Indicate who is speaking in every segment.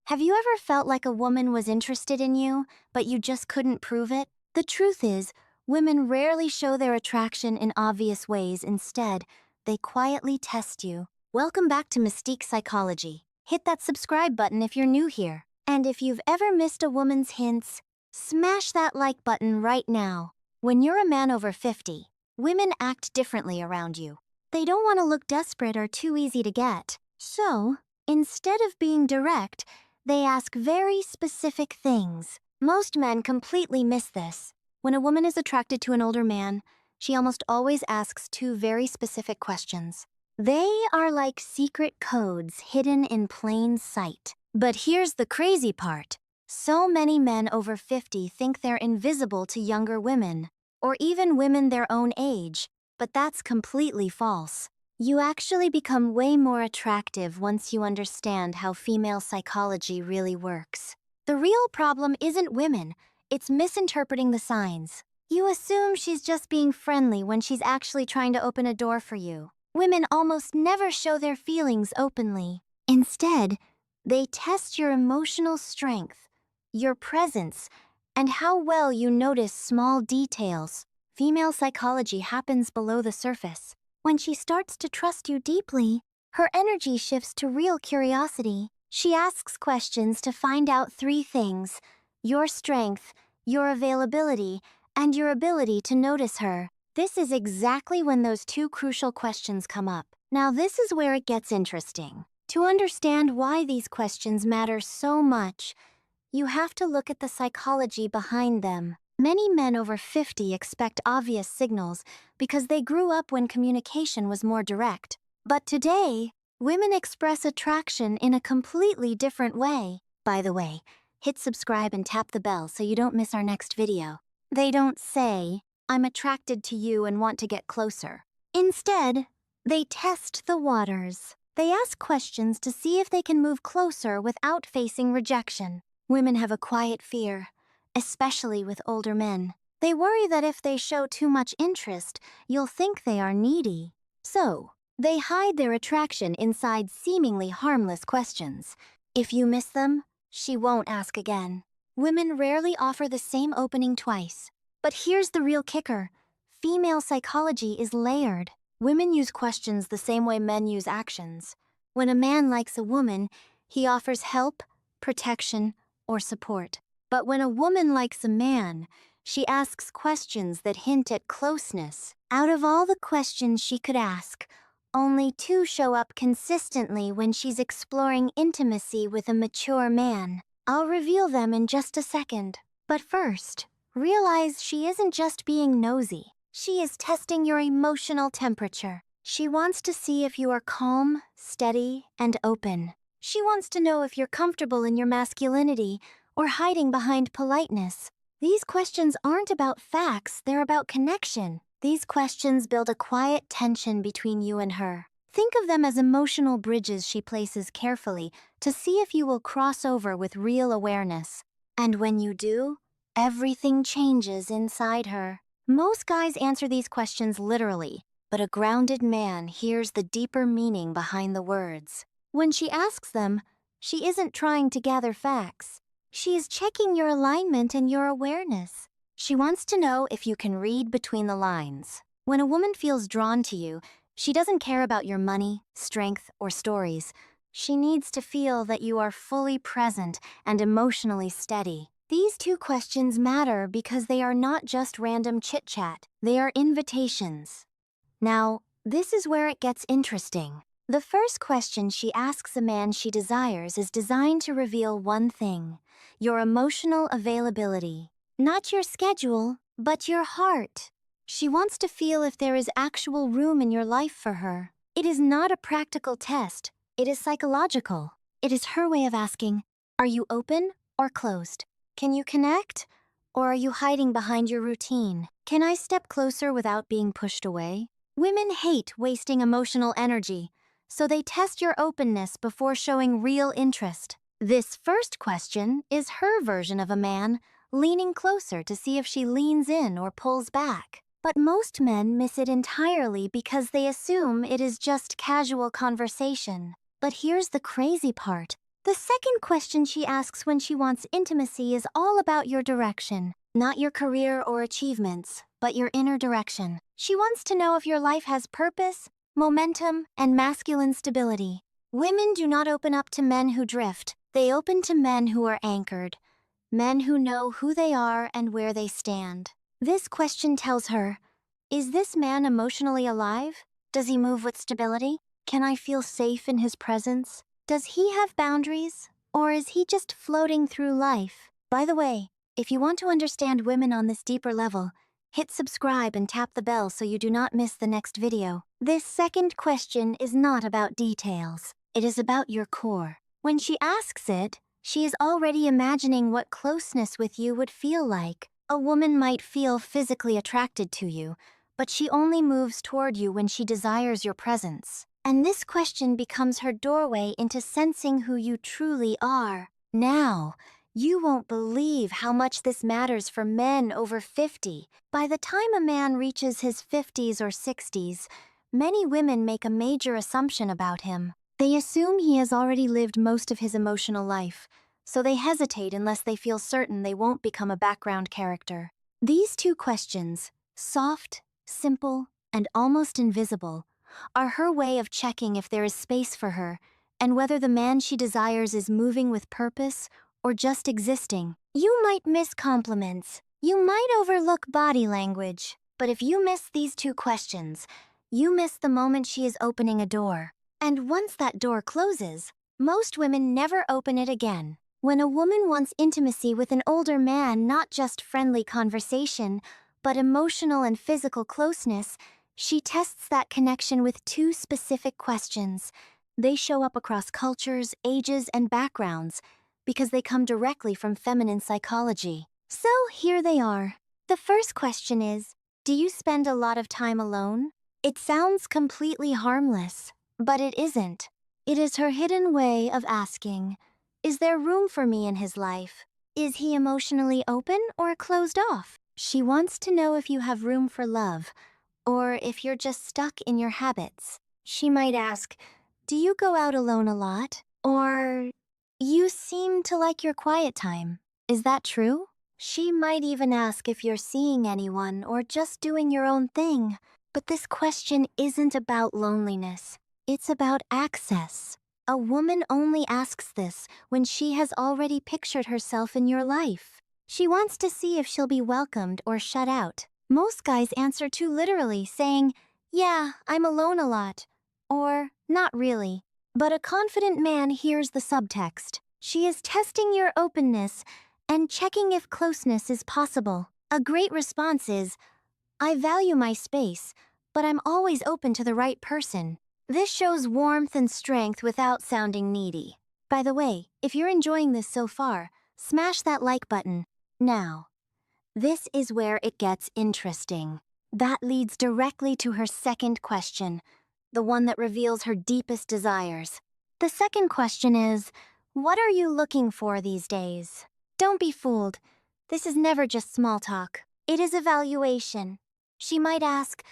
Speaker 1: Have you ever felt like a woman was interested in you, but you just couldn't prove it? The truth is, women rarely show their attraction in obvious ways. Instead, they quietly test you. Welcome back to Mystique Psychology. Hit that subscribe button if you're new here. And if you've ever missed a woman's hints, smash that like button right now. When you're a man over 50, women act differently around you. They don't want to look desperate or too easy to get. So, instead of being direct, they ask very specific things. Most men completely miss this. When a woman is attracted to an older man, she almost always asks two very specific questions. They are like secret codes hidden in plain sight. But here's the crazy part. So many men over 50 think they're invisible to younger women, or even women their own age, but that's completely false. You actually become way more attractive once you understand how female psychology really works. The real problem isn't women, it's misinterpreting the signs. You assume she's just being friendly when she's actually trying to open a door for you. Women almost never show their feelings openly. Instead, they test your emotional strength, your presence, and how well you notice small details. Female psychology happens below the surface. When she starts to trust you deeply, her energy shifts to real curiosity. She asks questions to find out three things: your strength, your availability, and your ability to notice her. This is exactly when those two crucial questions come up. Now, this is where it gets interesting. To understand why these questions matter so much, you have to look at the psychology behind them. Many men over 50 expect obvious signals because they grew up when communication was more direct. But today, women express attraction in a completely different way. By the way, hit subscribe and tap the bell so you don't miss our next video. They don't say, "I'm attracted to you and want to get closer." Instead, they test the waters. They ask questions to see if they can move closer without facing rejection. Women have a quiet fear, especially with older men. They worry that if they show too much interest, you'll think they are needy. So, they hide their attraction inside seemingly harmless questions. If you miss them, she won't ask again. Women rarely offer the same opening twice. But here's the real kicker. Female psychology is layered. Women use questions the same way men use actions. When a man likes a woman, he offers help, protection, or support. But when a woman likes a man, she asks questions that hint at closeness. Out of all the questions she could ask, only two show up consistently when she's exploring intimacy with a mature man. I'll reveal them in just a second. But first, realize she isn't just being nosy. She is testing your emotional temperature. She wants to see if you are calm, steady, and open. She wants to know if you're comfortable in your masculinity or hiding behind politeness. These questions aren't about facts, they're about connection. These questions build a quiet tension between you and her. Think of them as emotional bridges she places carefully to see if you will cross over with real awareness. And when you do, everything changes inside her. Most guys answer these questions literally, but a grounded man hears the deeper meaning behind the words. When she asks them, she isn't trying to gather facts. She is checking your alignment and your awareness. She wants to know if you can read between the lines. When a woman feels drawn to you, she doesn't care about your money, strength, or stories. She needs to feel that you are fully present and emotionally steady. These two questions matter because they are not just random chit-chat. They are invitations. Now, this is where it gets interesting. The first question she asks a man she desires is designed to reveal one thing: your emotional availability. Not your schedule, but your heart. She wants to feel if there is actual room in your life for her. It is not a practical test, it is psychological. It is her way of asking, are you open or closed? Can you connect? Or are you hiding behind your routine? Can I step closer without being pushed away? Women hate wasting emotional energy, so they test your openness before showing real interest. This first question is her version of a man leaning closer to see if she leans in or pulls back. But most men miss it entirely because they assume it is just casual conversation. But here's the crazy part. The second question she asks when she wants intimacy is all about your direction. Not your career or achievements, but your inner direction. She wants to know if your life has purpose, momentum, and masculine stability. Women do not open up to men who drift. They open to men who are anchored. Men who know who they are and where they stand. This question tells her, is this man emotionally alive? Does he move with stability? Can I feel safe in his presence? Does he have boundaries? Or is he just floating through life? By the way, if you want to understand women on this deeper level, hit subscribe and tap the bell so you do not miss the next video. This second question is not about details. It is about your core. When she asks it, she is already imagining what closeness with you would feel like. A woman might feel physically attracted to you, but she only moves toward you when she desires your presence. And this question becomes her doorway into sensing who you truly are. Now, you won't believe how much this matters for men over 50. By the time a man reaches his 50s or 60s, many women make a major assumption about him. They assume he has already lived most of his emotional life, so they hesitate unless they feel certain they won't become a background character. These two questions, soft, simple, and almost invisible, are her way of checking if there is space for her and whether the man she desires is moving with purpose or just existing. You might miss compliments. You might overlook body language. But if you miss these two questions, you miss the moment she is opening a door. And once that door closes, most women never open it again. When a woman wants intimacy with an older man, not just friendly conversation, but emotional and physical closeness, she tests that connection with two specific questions. They show up across cultures, ages, and backgrounds because they come directly from feminine psychology. So here they are. The first question is, do you spend a lot of time alone? It sounds completely harmless, but it isn't. It is her hidden way of asking, is there room for me in his life? Is he emotionally open or closed off? She wants to know if you have room for love, or if you're just stuck in your habits. She might ask, do you go out alone a lot? Or, you seem to like your quiet time. Is that true? She might even ask if you're seeing anyone or just doing your own thing. But this question isn't about loneliness. It's about access. A woman only asks this when she has already pictured herself in your life. She wants to see if she'll be welcomed or shut out. Most guys answer too literally, saying, yeah, I'm alone a lot, or not really. But a confident man hears the subtext. She is testing your openness and checking if closeness is possible. A great response is, I value my space, but I'm always open to the right person. This shows warmth and strength without sounding needy. By the way, if you're enjoying this so far, smash that like button now. This is where it gets interesting. That leads directly to her second question, the one that reveals her deepest desires. The second question is, what are you looking for these days? Don't be fooled. This is never just small talk. It is evaluation. She might ask,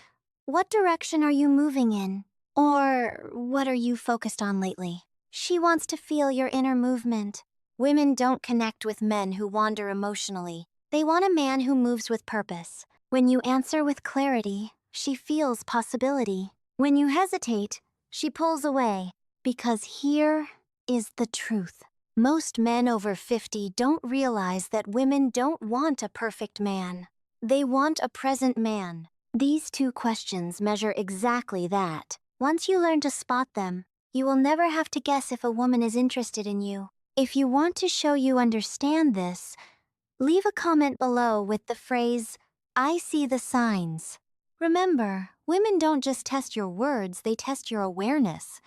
Speaker 1: what direction are you moving in? Or, what are you focused on lately? She wants to feel your inner movement. Women don't connect with men who wander emotionally. They want a man who moves with purpose. When you answer with clarity, she feels possibility. When you hesitate, she pulls away. Because here is the truth. Most men over 50 don't realize that women don't want a perfect man. They want a present man. These two questions measure exactly that. Once you learn to spot them, you will never have to guess if a woman is interested in you. If you want to show you understand this, leave a comment below with the phrase, I see the signs. Remember, women don't just test your words, they test your awareness.